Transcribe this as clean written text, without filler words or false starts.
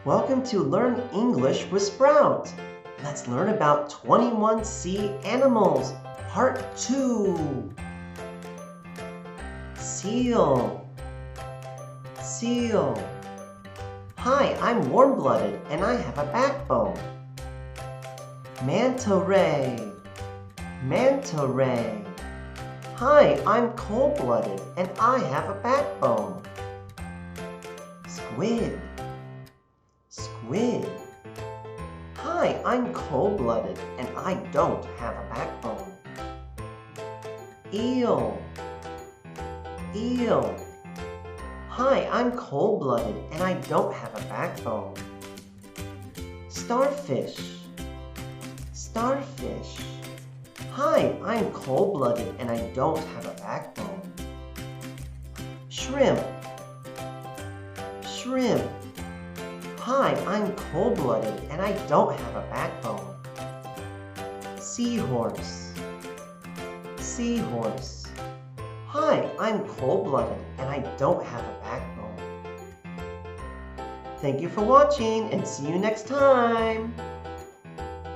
Welcome to Learn English with Sprout. Let's learn about 21 sea animals, Part 2. Seal. Seal. Hi, I'm warm-blooded and I have a backbone. Manta ray. Manta ray. Hi, I'm cold-blooded and I have a backbone. Squid. Squid. Hi, I'm cold-blooded and I don't have a backbone. Eel. Eel. Hi, I'm cold-blooded and I don't have a backbone. Starfish. Starfish. Hi, I'm cold-blooded and I don't have a backbone. Shrimp. Shrimp. Hi, I'm cold-blooded and I don't have a backbone. Seahorse. Seahorse. Hi, I'm cold-blooded and I don't have a backbone. Thank you for watching and see you next time.